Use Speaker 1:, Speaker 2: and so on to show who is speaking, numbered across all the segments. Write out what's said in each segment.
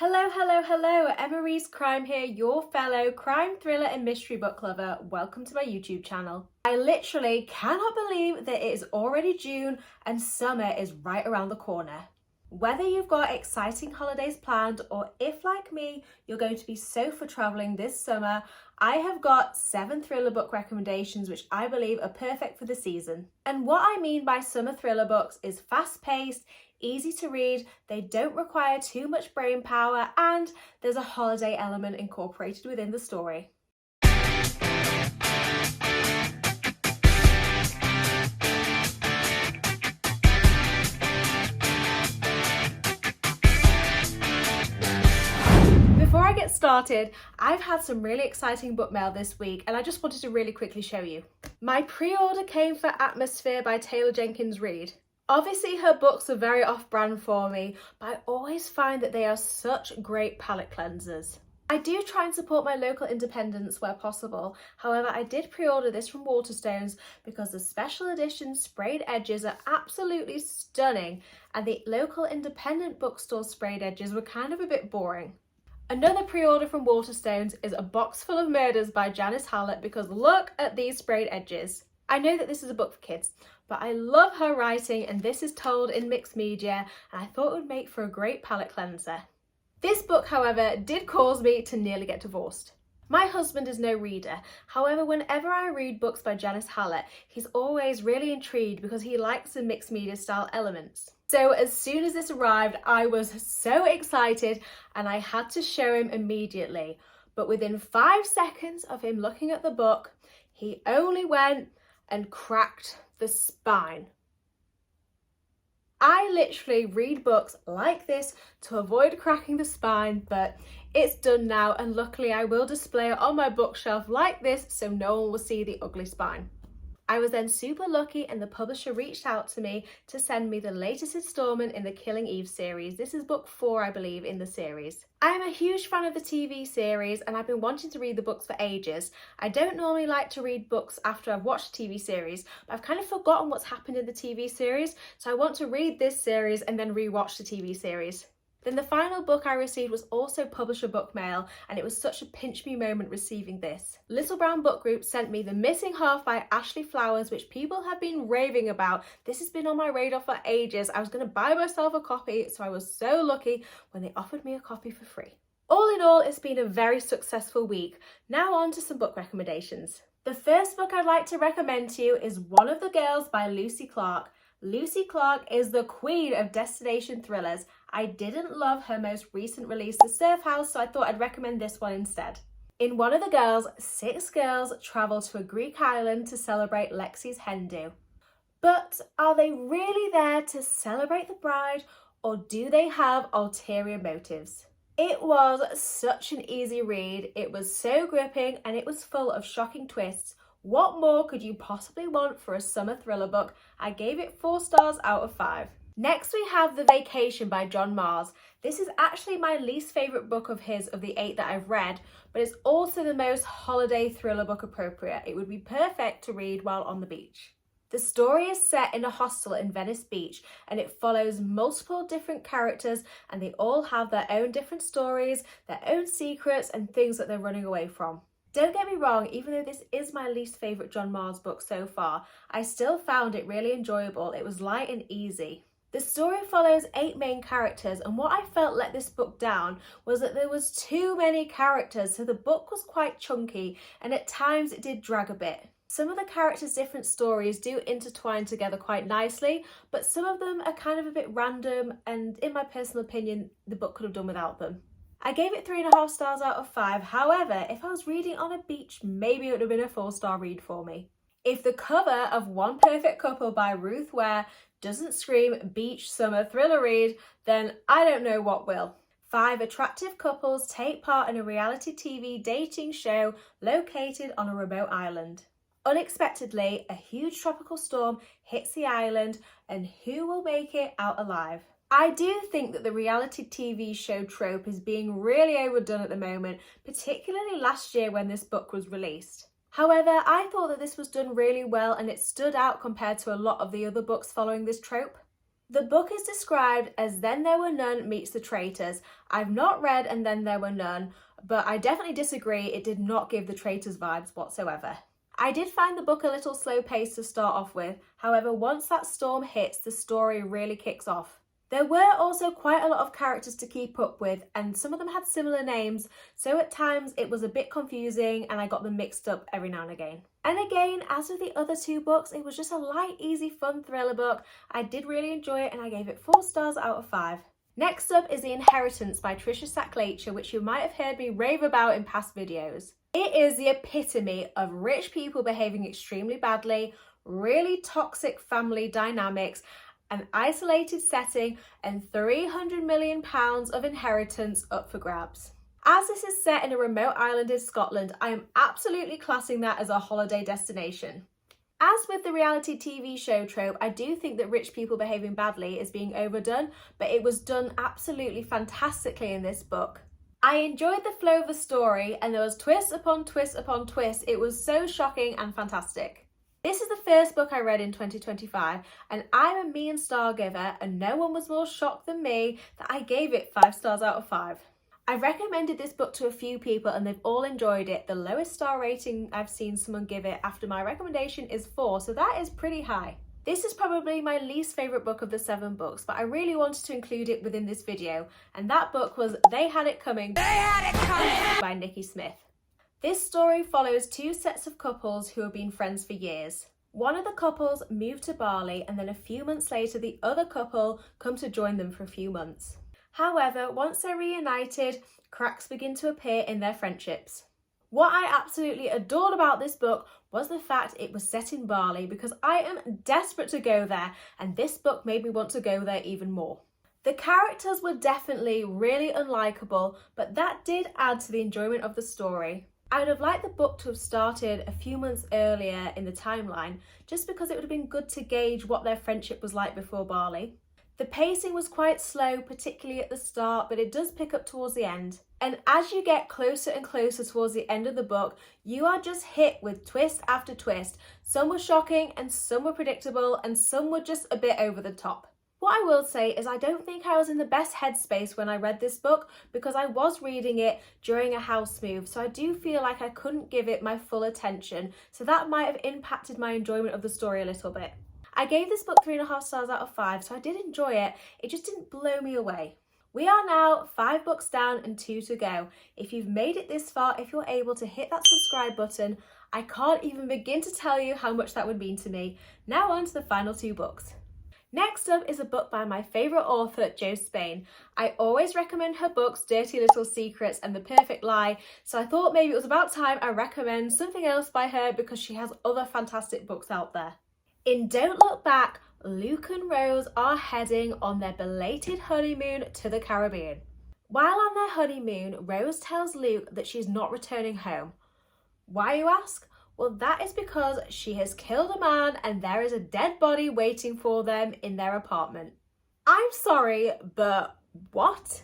Speaker 1: Hello, hello, hello, Emery's Crime here, your fellow crime, thriller and mystery book lover. Welcome to my YouTube channel. I literally cannot believe that it is already June and summer is right around the corner. Whether you've got exciting holidays planned or if, like me, you're going to be sofa travelling this summer, I have got 7 thriller book recommendations which I believe are perfect for the season. And what I mean by summer thriller books is fast-paced, easy to read, they don't require too much brain power, and there's a holiday element incorporated within the story. Before I get started, I've had some really exciting book mail this week and I just wanted to really quickly show you. My pre-order came for Atmosphere by Taylor Jenkins Reid. Obviously her books are very off-brand for me, but I always find that they are such great palette cleansers. I do try and support my local independents where possible. However, I did pre-order this from Waterstones because the special edition sprayed edges are absolutely stunning and the local independent bookstore sprayed edges were kind of a bit boring. Another pre-order from Waterstones is A Box Full of Murders by Janice Hallett because look at these sprayed edges. I know that this is a book for kids, but I love her writing and this is told in mixed media and I thought it would make for a great palette cleanser. This book, however, did cause me to nearly get divorced. My husband is no reader, however whenever I read books by Janice Hallett, he's always really intrigued because he likes the mixed media style elements. So as soon as this arrived, I was so excited and I had to show him immediately. But within 5 seconds of him looking at the book, he only went and cracked the spine. I literally read books like this to avoid cracking the spine, but it's done now and luckily I will display it on my bookshelf like this so no one will see the ugly spine. I was then super lucky and the publisher reached out to me to send me the latest installment in the Killing Eve series. This is book 4, I believe, in the series. I am a huge fan of the TV series and I've been wanting to read the books for ages. I don't normally like to read books after I've watched the TV series, but I've kind of forgotten what's happened in the TV series, so I want to read this series and then rewatch the TV series. Then the final book I received was also publisher book mail and it was such a pinch me moment receiving this. Little Brown Book Group sent me The Missing Half by Ashley Flowers, which people have been raving about. This has been on my radar for ages. I was going to buy myself a copy, so I was so lucky when they offered me a copy for free. All in all, it's been a very successful week. Now on to some book recommendations. The first book I'd like to recommend to you is One of the Girls by Lucy Clark. Lucy Clark is the queen of destination thrillers. I didn't love her most recent release, The Surf House, so I thought I'd recommend this one instead. In One of the Girls, 6 girls travel to a Greek island to celebrate Lexi's hen do. But are they really there to celebrate the bride or do they have ulterior motives? It was such an easy read, it was so gripping and it was full of shocking twists. What more could you possibly want for a summer thriller book? I gave it 4 stars out of 5. Next we have The Vacation by John Marrs. This is actually my least favourite book of his of the 8 that I've read, but it's also the most holiday thriller book appropriate. It would be perfect to read while on the beach. The story is set in a hostel in Venice Beach and it follows multiple different characters and they all have their own different stories, their own secrets and things that they're running away from. Don't get me wrong, even though this is my least favourite John Marrs book so far, I still found it really enjoyable. It was light and easy. The story follows 8 main characters and what I felt let this book down was that there was too many characters, so the book was quite chunky and at times it did drag a bit. Some of the characters' different stories do intertwine together quite nicely, but some of them are kind of a bit random and in my personal opinion, the book could have done without them. I gave it 3.5 stars out of 5, however, if I was reading on a beach, maybe it would have been a 4-star read for me. If the cover of One Perfect Couple by Ruth Ware doesn't scream beach summer thriller read, then I don't know what will. 5 attractive couples take part in a reality TV dating show located on a remote island. Unexpectedly, a huge tropical storm hits the island and who will make it out alive? I do think that the reality TV show trope is being really overdone at the moment, particularly last year when this book was released. However, I thought that this was done really well and it stood out compared to a lot of the other books following this trope. The book is described as Then There Were None meets The Traitors. I've not read And Then There Were None, but I definitely disagree. It did not give The Traitors vibes whatsoever. I did find the book a little slow paced to start off with. However, once that storm hits, the story really kicks off. There were also quite a lot of characters to keep up with, and some of them had similar names, so at times it was a bit confusing and I got them mixed up every now and again. And again, as with the other two books, it was just a light, easy, fun thriller book. I did really enjoy it and I gave it 4 stars out of 5. Next up is The Inheritance by Trisha Sacklacher, which you might have heard me rave about in past videos. It is the epitome of rich people behaving extremely badly, really toxic family dynamics, an isolated setting, and £300 million of inheritance up for grabs. As this is set in a remote island in Scotland, I am absolutely classing that as a holiday destination. As with the reality TV show trope, I do think that rich people behaving badly is being overdone, but it was done absolutely fantastically in this book. I enjoyed the flow of the story, and there was twist upon twist upon twist. It was so shocking and fantastic. This is the first book I read in 2025, and I'm a mean star giver, and no one was more shocked than me that I gave it 5 stars out of 5. I've recommended this book to a few people and they've all enjoyed it. The lowest star rating I've seen someone give it after my recommendation is 4, so that is pretty high. This is probably my least favourite book of the 7 books, but I really wanted to include it within this video, and that book was They Had It Coming by Nikki Smith. This story follows 2 sets of couples who have been friends for years. One of the couples moved to Bali, and then a few months later the other couple come to join them for a few months. However, once they're reunited, cracks begin to appear in their friendships. What I absolutely adored about this book was the fact it was set in Bali, because I am desperate to go there, and this book made me want to go there even more. The characters were definitely really unlikable, but that did add to the enjoyment of the story. I would have liked the book to have started a few months earlier in the timeline, just because it would have been good to gauge what their friendship was like before Bali. The pacing was quite slow, particularly at the start, but it does pick up towards the end. And as you get closer and closer towards the end of the book, you are just hit with twist after twist. Some were shocking and some were predictable and some were just a bit over the top. What I will say is I don't think I was in the best headspace when I read this book, because I was reading it during a house move, so I do feel like I couldn't give it my full attention, so that might have impacted my enjoyment of the story a little bit. I gave this book 3.5 stars out of 5, so I did enjoy it, it just didn't blow me away. We are now 5 books down and 2 to go. If you've made it this far, if you're able to hit that subscribe button, I can't even begin to tell you how much that would mean to me. Now on to the final 2 books. Next up is a book by my favourite author, Jo Spain. I always recommend her books Dirty Little Secrets and The Perfect Lie, so I thought maybe it was about time I recommend something else by her, because she has other fantastic books out there. In Don't Look Back, Luke and Rose are heading on their belated honeymoon to the Caribbean. While on their honeymoon, Rose tells Luke that she's not returning home. Why, you ask? Well, that is because she has killed a man and there is a dead body waiting for them in their apartment. I'm sorry, but what?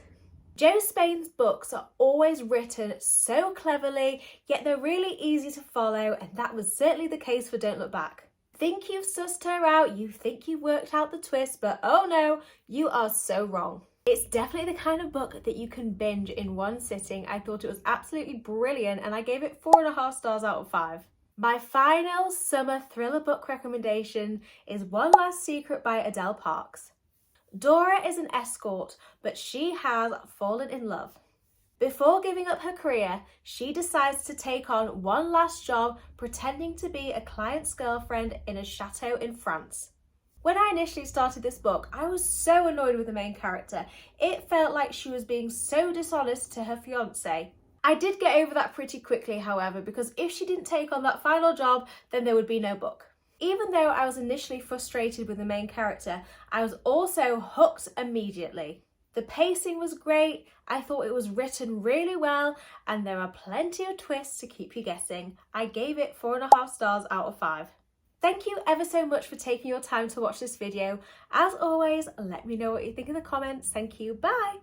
Speaker 1: Jo Spain's books are always written so cleverly, yet they're really easy to follow, and that was certainly the case for Don't Look Back. Think you've sussed her out, you think you worked out the twist, but oh no, you are so wrong. It's definitely the kind of book that you can binge in one sitting. I thought it was absolutely brilliant and I gave it 4.5 stars out of 5. My final summer thriller book recommendation is One Last Secret by Adele Parks. Dora is an escort, but she has fallen in love. Before giving up her career, she decides to take on one last job pretending to be a client's girlfriend in a chateau in France. When I initially started this book, I was so annoyed with the main character. It felt like she was being so dishonest to her fiancé. I did get over that pretty quickly, however, because if she didn't take on that final job, then there would be no book. Even though I was initially frustrated with the main character, I was also hooked immediately. The pacing was great, I thought it was written really well, and there are plenty of twists to keep you guessing. I gave it 4.5 stars out of 5. Thank you ever so much for taking your time to watch this video. As always, let me know what you think in the comments. Thank you, bye!